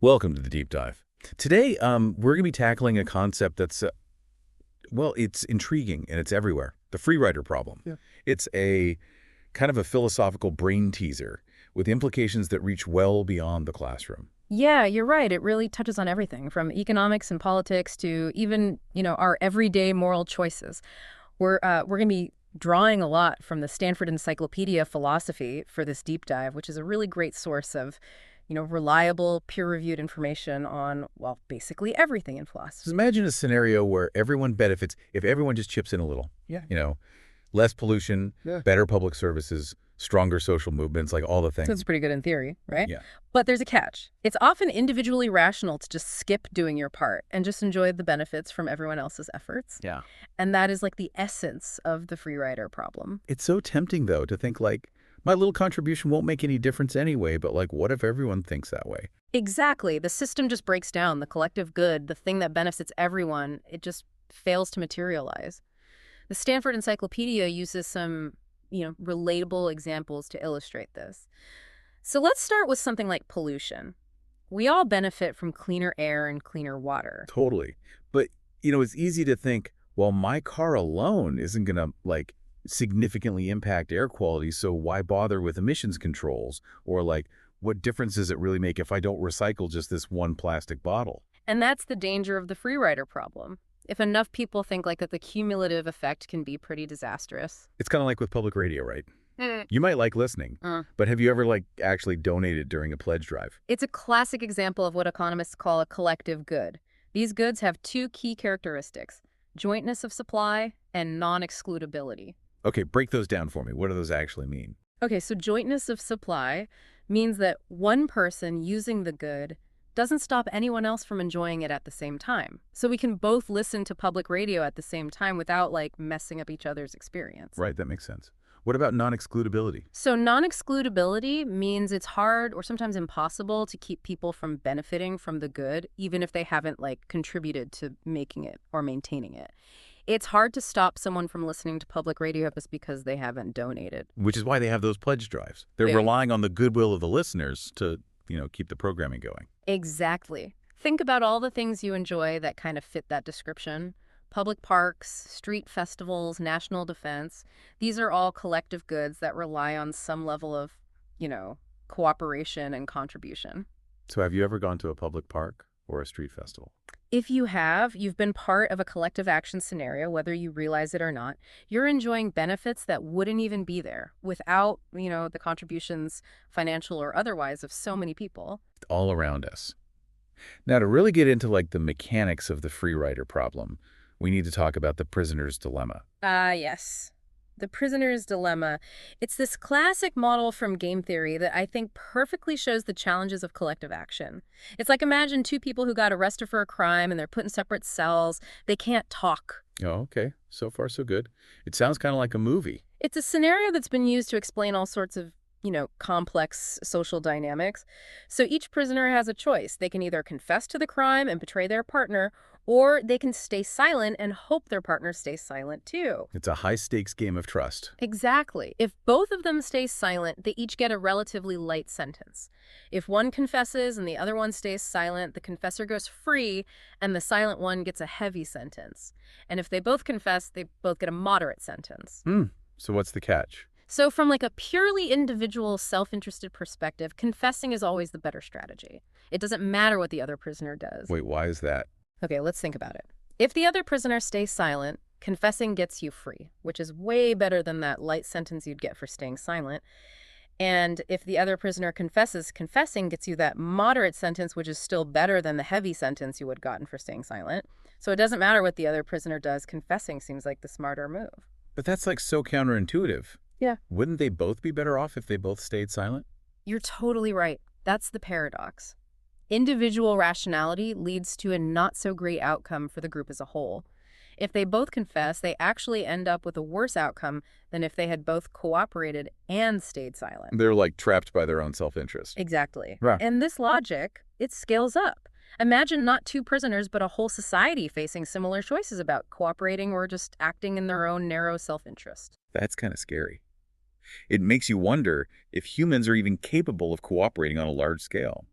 Welcome to the Deep Dive. Today, we're going to be tackling a concept that's, well, it's intriguing and it's everywhere. The free rider problem. Yeah. It's a kind of a philosophical brain teaser with implications that reach well beyond the classroom. Yeah, you're right. It really touches on everything from economics and politics to even, our everyday moral choices. We're going to be drawing a lot from the Stanford Encyclopedia of Philosophy for this deep dive, which is a really great source of, reliable, peer-reviewed information on, well, basically everything in philosophy. Just imagine a scenario where everyone benefits if everyone just chips in a little. Yeah. Less pollution, Yeah. better public services, stronger social movements, like all the things. That's pretty good in theory, right? Yeah. But there's a catch. It's often individually rational to just skip doing your part and just enjoy the benefits from everyone else's efforts. Yeah. And that is like the essence of the free rider problem. It's so tempting, though, to think like, my little contribution won't make any difference anyway, but like, what if everyone thinks that way? Exactly. The system just breaks down. The collective good, the thing that benefits everyone, it just fails to materialize. The Stanford Encyclopedia uses some, relatable examples to illustrate this. So let's start with something like pollution. We all benefit from cleaner air and cleaner water. Totally. But, it's easy to think, well, my car alone isn't going to, significantly impact air quality, so why bother with emissions controls? Or, what difference does it really make if I don't recycle just this one plastic bottle? And that's the danger of the free rider problem. If enough people think that the cumulative effect can be pretty disastrous. It's kind of like with public radio, right? You might like listening, but have you ever, actually donated during a pledge drive? It's a classic example of what economists call a collective good. These goods have two key characteristics: jointness of supply and non-excludability. Okay, break those down for me. What do those actually mean? Okay, so jointness of supply means that one person using the good doesn't stop anyone else from enjoying it at the same time. So we can both listen to public radio at the same time without, messing up each other's experience. Right, that makes sense. What about non-excludability? So non-excludability means it's hard or sometimes impossible to keep people from benefiting from the good, even if they haven't, contributed to making it or maintaining it. It's hard to stop someone from listening to public radio just because they haven't donated. Which is why they have those pledge drives. They're Yeah. relying on the goodwill of the listeners to, keep the programming going. Exactly. Think about all the things you enjoy that kind of fit that description. Public parks, street festivals, national defense. These are all collective goods that rely on some level of, cooperation and contribution. So have you ever gone to a public park or a street festival? If you have, you've been part of a collective action scenario, whether you realize it or not. You're enjoying benefits that wouldn't even be there without, the contributions, financial or otherwise, of so many people. All around us. Now, to really get into the mechanics of the free rider problem, we need to talk about the prisoner's dilemma. Yes. The prisoner's dilemma. It's this classic model from game theory that I think perfectly shows the challenges of collective action. It's like, imagine two people who got arrested for a crime and they're put in separate cells. They can't talk. Oh, okay. So far, so good. It sounds kind of like a movie. It's a scenario that's been used to explain all sorts of, complex social dynamics. So each prisoner has a choice. They can either confess to the crime and betray their partner, or they can stay silent and hope their partner stays silent too. It's a high-stakes game of trust. Exactly. If both of them stay silent, they each get a relatively light sentence. If one confesses and the other one stays silent, the confessor goes free and the silent one gets a heavy sentence. And if they both confess, they both get a moderate sentence. So what's the catch? So from a purely individual, self-interested perspective, confessing is always the better strategy. It doesn't matter what the other prisoner does. Wait, why is that? Okay, let's think about it. If the other prisoner stays silent, confessing gets you free, which is way better than that light sentence you'd get for staying silent. And if the other prisoner confesses, confessing gets you that moderate sentence, which is still better than the heavy sentence you would have gotten for staying silent. So it doesn't matter what the other prisoner does, confessing seems like the smarter move. But that's so counterintuitive. Yeah. Wouldn't they both be better off if they both stayed silent? You're totally right. That's the paradox. Individual rationality leads to a not-so-great outcome for the group as a whole. If they both confess, they actually end up with a worse outcome than if they had both cooperated and stayed silent. They're trapped by their own self-interest. Exactly. Right. And this logic, it scales up. Imagine not two prisoners, but a whole society facing similar choices about cooperating or just acting in their own narrow self-interest. That's kind of scary. It makes you wonder if humans are even capable of cooperating on a large scale.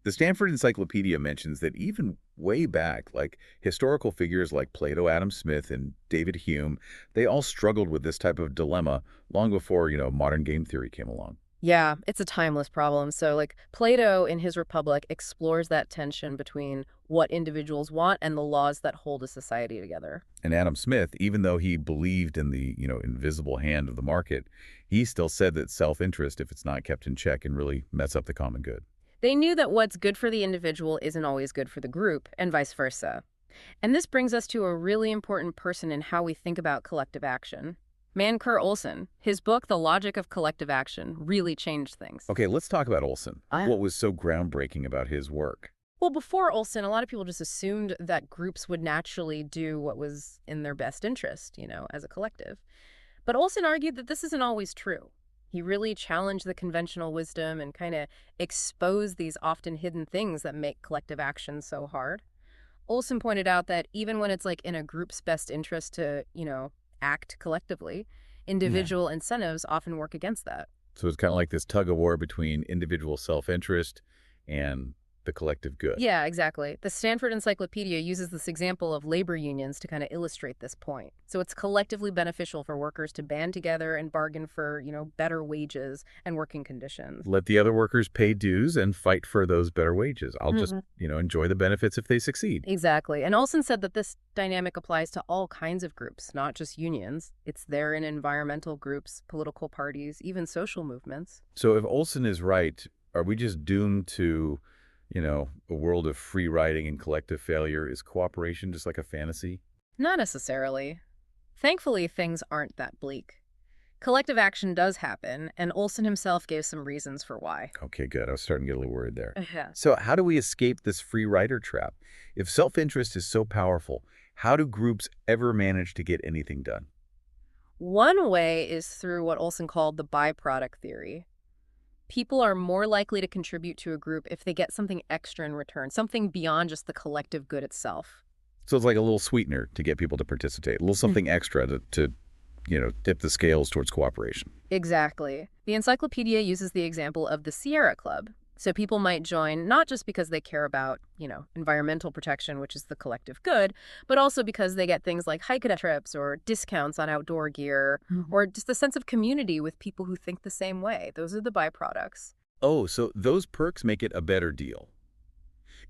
The Stanford Encyclopedia mentions that even way back, like historical figures like Plato, Adam Smith, and David Hume, they all struggled with this type of dilemma long before, modern game theory came along. Yeah, it's a timeless problem. So, like, Plato in his Republic explores that tension between what individuals want and the laws that hold a society together. And Adam Smith, even though he believed in the, invisible hand of the market, he still said that self-interest, if it's not kept in check, can really mess up the common good. They knew that what's good for the individual isn't always good for the group, and vice versa. And this brings us to a really important person in how we think about collective action. Mancur Olson. His book, The Logic of Collective Action, really changed things. Okay, let's talk about Olson. What was so groundbreaking about his work? Well, before Olson, a lot of people just assumed that groups would naturally do what was in their best interest, as a collective. But Olson argued that this isn't always true. He really challenged the conventional wisdom and kind of exposed these often hidden things that make collective action so hard. Olson pointed out that even when it's like in a group's best interest to, act collectively, individual incentives often work against that. So it's kind of like this tug of war between individual self-interest and the collective good. Yeah, exactly. The Stanford Encyclopedia uses this example of labor unions to kind of illustrate this point. So it's collectively beneficial for workers to band together and bargain for, better wages and working conditions. Let the other workers pay dues and fight for those better wages. I'll just, enjoy the benefits if they succeed. Exactly. And Olson said that this dynamic applies to all kinds of groups, not just unions. It's there in environmental groups, political parties, even social movements. So if Olson is right, are we just doomed to a world of free riding and collective failure? Is cooperation just like a fantasy? Not necessarily. Thankfully, things aren't that bleak. Collective action does happen, and Olson himself gave some reasons for why. Okay, good. I was starting to get a little worried there. Yeah. So how do we escape this free rider trap? If self-interest is so powerful, how do groups ever manage to get anything done? One way is through what Olson called the byproduct theory. People are more likely to contribute to a group if they get something extra in return, something beyond just the collective good itself. So it's like a little sweetener to get people to participate, a little something extra to tip the scales towards cooperation. Exactly. The encyclopedia uses the example of the Sierra Club. So people might join not just because they care about, environmental protection, which is the collective good, but also because they get things like hike trips or discounts on outdoor gear, or just a sense of community with people who think the same way. Those are the byproducts. Oh, so those perks make it a better deal.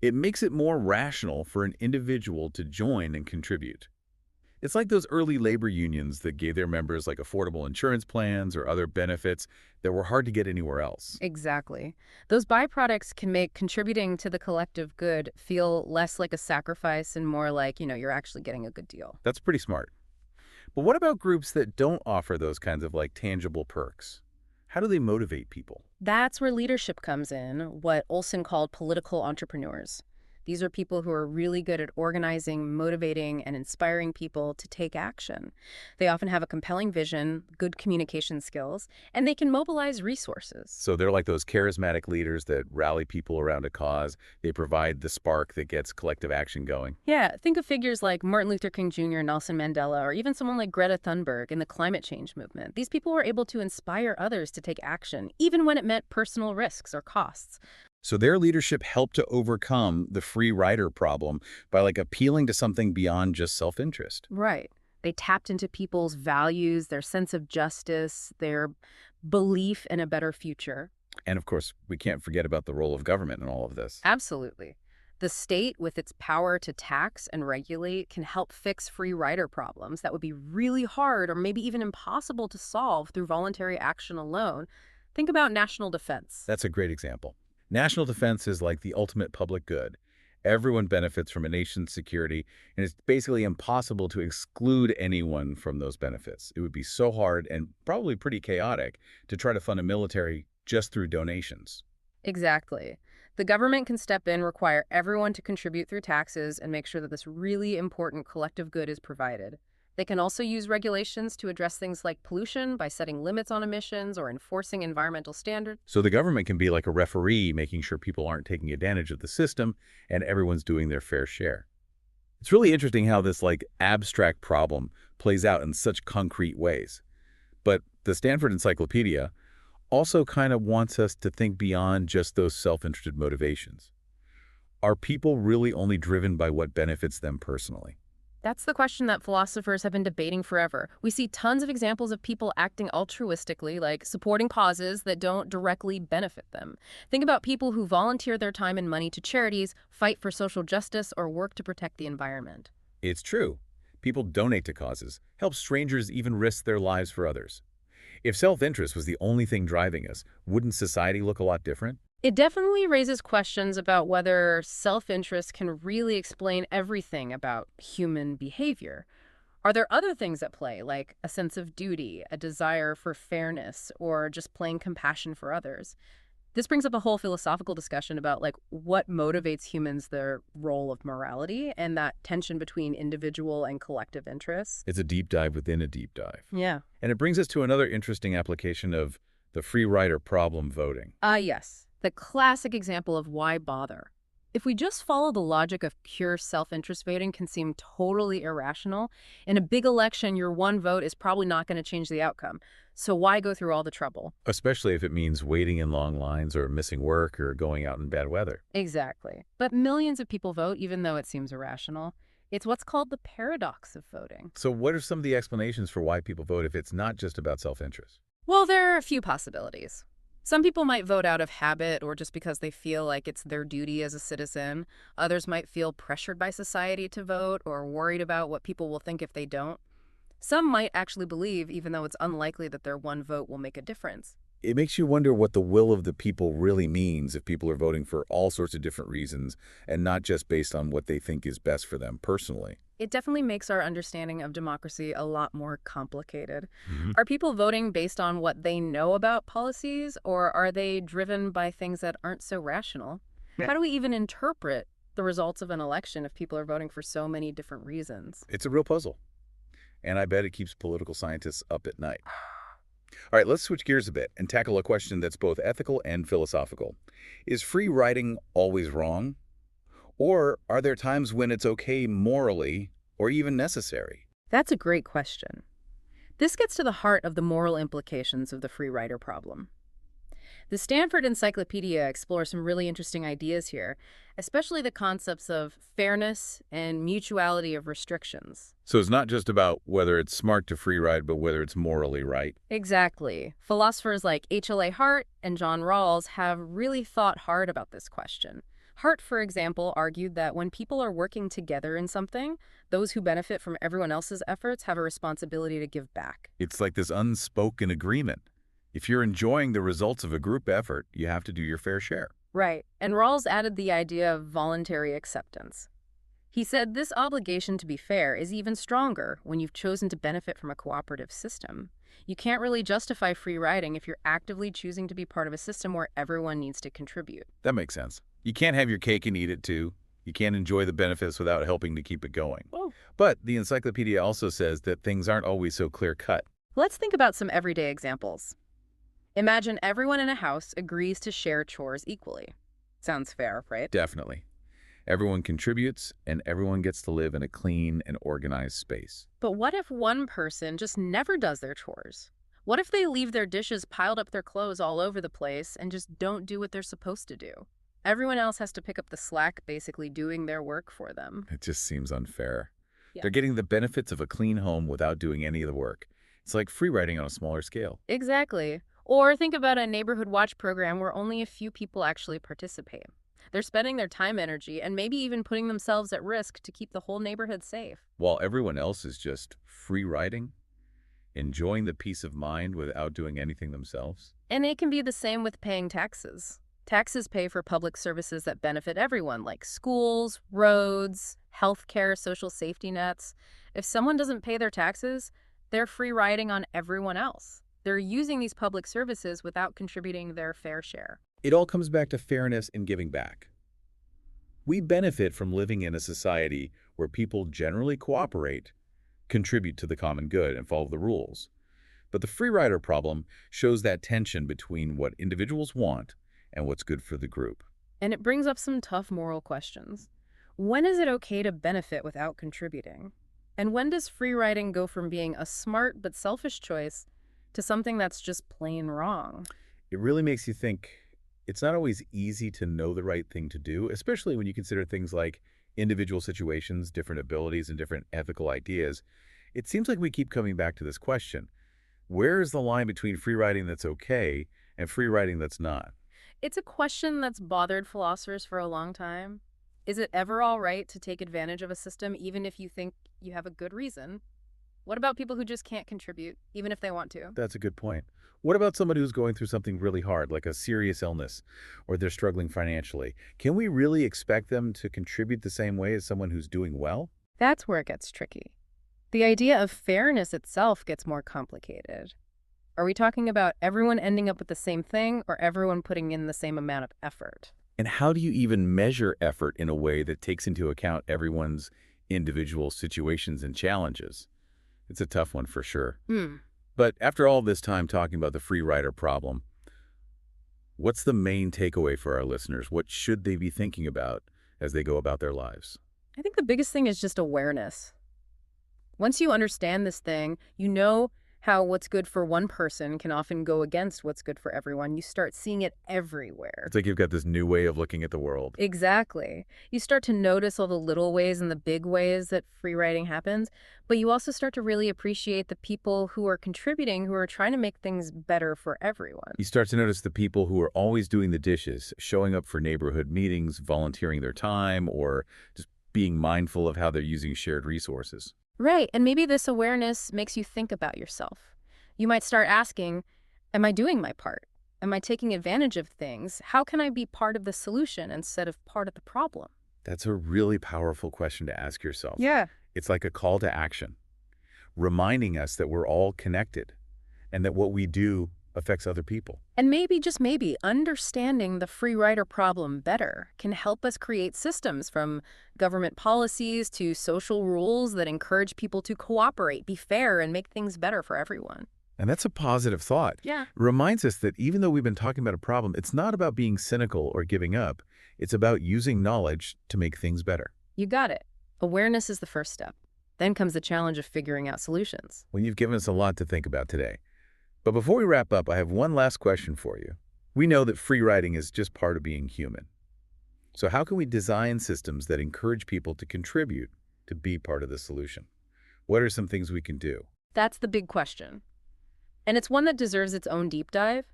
It makes it more rational for an individual to join and contribute. It's like those early labor unions that gave their members like affordable insurance plans or other benefits that were hard to get anywhere else. Exactly. Those byproducts can make contributing to the collective good feel less like a sacrifice and more like, you're actually getting a good deal. That's pretty smart. But what about groups that don't offer those kinds of like tangible perks? How do they motivate people? That's where leadership comes in, what Olson called political entrepreneurs. These are people who are really good at organizing, motivating, and inspiring people to take action. They often have a compelling vision, good communication skills, and they can mobilize resources. So they're like those charismatic leaders that rally people around a cause. They provide the spark that gets collective action going. Yeah, think of figures like Martin Luther King Jr., Nelson Mandela, or even someone like Greta Thunberg in the climate change movement. These people were able to inspire others to take action, even when it meant personal risks or costs. So their leadership helped to overcome the free rider problem by like appealing to something beyond just self-interest. Right. They tapped into people's values, their sense of justice, their belief in a better future. And of course, we can't forget about the role of government in all of this. Absolutely. The state, with its power to tax and regulate, can help fix free rider problems that would be really hard or maybe even impossible to solve through voluntary action alone. Think about national defense. That's a great example. National defense is like the ultimate public good. Everyone benefits from a nation's security, and it's basically impossible to exclude anyone from those benefits. It would be so hard and probably pretty chaotic to try to fund a military just through donations. Exactly. The government can step in, require everyone to contribute through taxes, and make sure that this really important collective good is provided. They can also use regulations to address things like pollution by setting limits on emissions or enforcing environmental standards. So the government can be like a referee, making sure people aren't taking advantage of the system and everyone's doing their fair share. It's really interesting how this like abstract problem plays out in such concrete ways. But the Stanford Encyclopedia also kind of wants us to think beyond just those self-interested motivations. Are people really only driven by what benefits them personally? That's the question that philosophers have been debating forever. We see tons of examples of people acting altruistically, like supporting causes that don't directly benefit them. Think about people who volunteer their time and money to charities, fight for social justice, or work to protect the environment. It's true. People donate to causes, help strangers, even risk their lives for others. If self-interest was the only thing driving us, wouldn't society look a lot different? It definitely raises questions about whether self-interest can really explain everything about human behavior. Are there other things at play, like a sense of duty, a desire for fairness, or just plain compassion for others? This brings up a whole philosophical discussion about what motivates humans, their role of morality, and that tension between individual and collective interests. It's a deep dive within a deep dive. Yeah. And it brings us to another interesting application of the free rider problem voting. Yes. The classic example of why bother. If we just follow the logic of pure self-interest voting can seem totally irrational. In a big election, your one vote is probably not going to change the outcome. So why go through all the trouble? Especially if it means waiting in long lines or missing work or going out in bad weather. Exactly. But millions of people vote even though it seems irrational. It's what's called the paradox of voting. So what are some of the explanations for why people vote if it's not just about self-interest? Well, there are a few possibilities. Some people might vote out of habit or just because they feel like it's their duty as a citizen. Others might feel pressured by society to vote or worried about what people will think if they don't. Some might actually believe, even though it's unlikely that their one vote will make a difference. It makes you wonder what the will of the people really means if people are voting for all sorts of different reasons and not just based on what they think is best for them personally. It definitely makes our understanding of democracy a lot more complicated. Mhm. Are people voting based on what they know about policies, or are they driven by things that aren't so rational? Yeah. How do we even interpret the results of an election if people are voting for so many different reasons? It's a real puzzle, and I bet it keeps political scientists up at night. All right, let's switch gears a bit and tackle a question that's both ethical and philosophical. Is free riding always wrong? Or are there times when it's okay morally or even necessary? That's a great question. This gets to the heart of the moral implications of the free rider problem. The Stanford Encyclopedia explores some really interesting ideas here, especially the concepts of fairness and mutuality of restrictions. So it's not just about whether it's smart to free ride, but whether it's morally right. Exactly. Philosophers like H.L.A. Hart and John Rawls have really thought hard about this question. Hart, for example, argued that when people are working together in something, those who benefit from everyone else's efforts have a responsibility to give back. It's like this unspoken agreement. If you're enjoying the results of a group effort, you have to do your fair share. Right. And Rawls added the idea of voluntary acceptance. He said this obligation to be fair is even stronger when you've chosen to benefit from a cooperative system. You can't really justify free riding if you're actively choosing to be part of a system where everyone needs to contribute. That makes sense. You can't have your cake and eat it too. You can't enjoy the benefits without helping to keep it going. Whoa. But the encyclopedia also says that things aren't always so clear-cut. Let's think about some everyday examples. Imagine everyone in a house agrees to share chores equally. Sounds fair, right? Definitely. Everyone contributes, and everyone gets to live in a clean and organized space. But what if one person just never does their chores? What if they leave their dishes piled up their clothes all over the place and just don't do what they're supposed to do? Everyone else has to pick up the slack, basically doing their work for them. It just seems unfair. Yeah. They're getting the benefits of a clean home without doing any of the work. It's like free riding on a smaller scale. Exactly. Or think about a neighborhood watch program where only a few people actually participate. They're spending their time, energy, and maybe even putting themselves at risk to keep the whole neighborhood safe. While everyone else is just free riding, enjoying the peace of mind without doing anything themselves. And it can be the same with paying taxes. Taxes pay for public services that benefit everyone, like schools, roads, healthcare, social safety nets. If someone doesn't pay their taxes, they're free riding on everyone else. They're using these public services without contributing their fair share. It all comes back to fairness and giving back. We benefit from living in a society where people generally cooperate, contribute to the common good, and follow the rules. But the free rider problem shows that tension between what individuals want and what's good for the group. And it brings up some tough moral questions. When is it okay to benefit without contributing? And when does free riding go from being a smart but selfish choice to something that's just plain wrong? It really makes you think, It's not always easy to know the right thing to do, especially when you consider things like individual situations, different abilities, and different ethical ideas. It seems like we keep coming back to this question. Where is the line between free riding that's okay and free riding that's not? It's a question that's bothered philosophers for a long time. Is it ever all right to take advantage of a system even if you think you have a good reason? What about people who just can't contribute, even if they want to? That's a good point. What about somebody who's going through something really hard, like a serious illness, or they're struggling financially? Can we really expect them to contribute the same way as someone who's doing well? That's where it gets tricky. The idea of fairness itself gets more complicated. Are we talking about everyone ending up with the same thing or everyone putting in the same amount of effort? And how do you even measure effort in a way that takes into account everyone's individual situations and challenges? It's a tough one for sure. Hmm. But after all this time talking about the free rider problem, what's the main takeaway for our listeners? What should they be thinking about as they go about their lives? I think the biggest thing is just awareness. Once you understand this thing, you know how what's good for one person can often go against what's good for everyone. You start seeing it everywhere. It's like you've got this new way of looking at the world. Exactly. You start to notice all the little ways and the big ways that free riding happens, but you also start to really appreciate the people who are contributing, who are trying to make things better for everyone. You start to notice the people who are always doing the dishes, showing up for neighborhood meetings, volunteering their time, or just being mindful of how they're using shared resources. Right, and maybe this awareness makes you think about yourself. You might start asking, am I doing my part? Am I taking advantage of things? How can I be part of the solution instead of part of the problem? That's a really powerful question to ask yourself. Yeah. It's like a call to action, reminding us that we're all connected and that what we do affects other people. And maybe, just maybe, understanding the free rider problem better can help us create systems from government policies to social rules that encourage people to cooperate, be fair, and make things better for everyone. And that's a positive thought. Yeah. It reminds us that even though we've been talking about a problem, it's not about being cynical or giving up. It's about using knowledge to make things better. You got it. Awareness is the first step. Then comes the challenge of figuring out solutions. Well, you've given us a lot to think about today. But before we wrap up, I have one last question for you. We know that free riding is just part of being human. So how can we design systems that encourage people to contribute to be part of the solution? What are some things we can do? That's the big question. And it's one that deserves its own deep dive.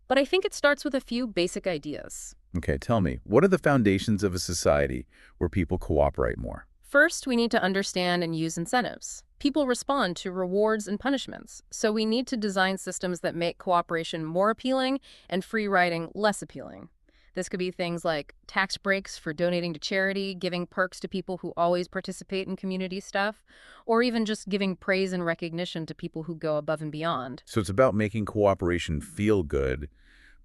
But I think it starts with a few basic ideas. Okay, tell me, what are the foundations of a society where people cooperate more? First, we need to understand and use incentives. People respond to rewards and punishments, so we need to design systems that make cooperation more appealing and free riding less appealing. This could be things like tax breaks for donating to charity, giving perks to people who always participate in community stuff, or even just giving praise and recognition to people who go above and beyond. So it's about making cooperation feel good,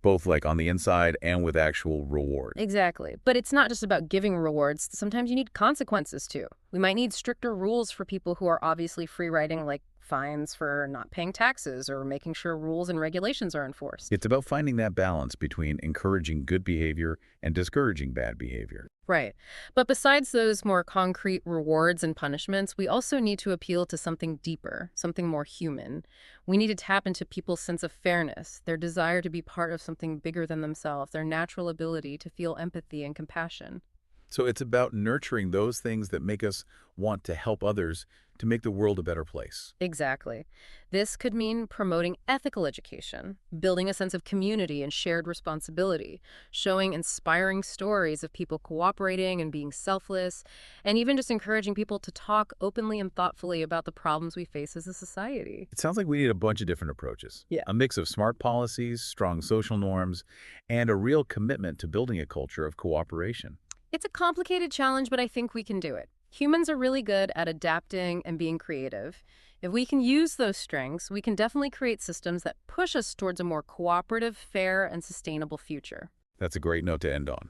both like on the inside and with actual reward. Exactly. But it's not just about giving rewards. Sometimes you need consequences, too. We might need stricter rules for people who are obviously free riding, like fines for not paying taxes or making sure rules and regulations are enforced. It's about finding that balance between encouraging good behavior and discouraging bad behavior. Right. But besides those more concrete rewards and punishments, we also need to appeal to something deeper, something more human. We need to tap into people's sense of fairness, their desire to be part of something bigger than themselves, their natural ability to feel empathy and compassion. So it's about nurturing those things that make us want to help others to make the world a better place. Exactly. This could mean promoting ethical education, building a sense of community and shared responsibility, showing inspiring stories of people cooperating and being selfless, and even just encouraging people to talk openly and thoughtfully about the problems we face as a society. It sounds like we need a bunch of different approaches. Yeah. A mix of smart policies, strong social norms, and a real commitment to building a culture of cooperation. It's a complicated challenge, but I think we can do it. Humans are really good at adapting and being creative. If we can use those strengths, we can definitely create systems that push us towards a more cooperative, fair, and sustainable future. That's a great note to end on.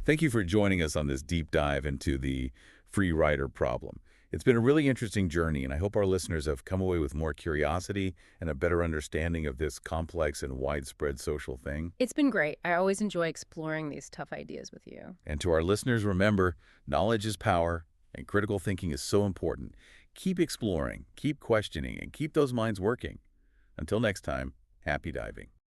Thank you for joining us on this deep dive into the free rider problem. It's been a really interesting journey, and I hope our listeners have come away with more curiosity and a better understanding of this complex and widespread social thing. It's been great. I always enjoy exploring these tough ideas with you. And to our listeners, remember, knowledge is power, and critical thinking is so important. Keep exploring, keep questioning, and keep those minds working. Until next time, happy diving.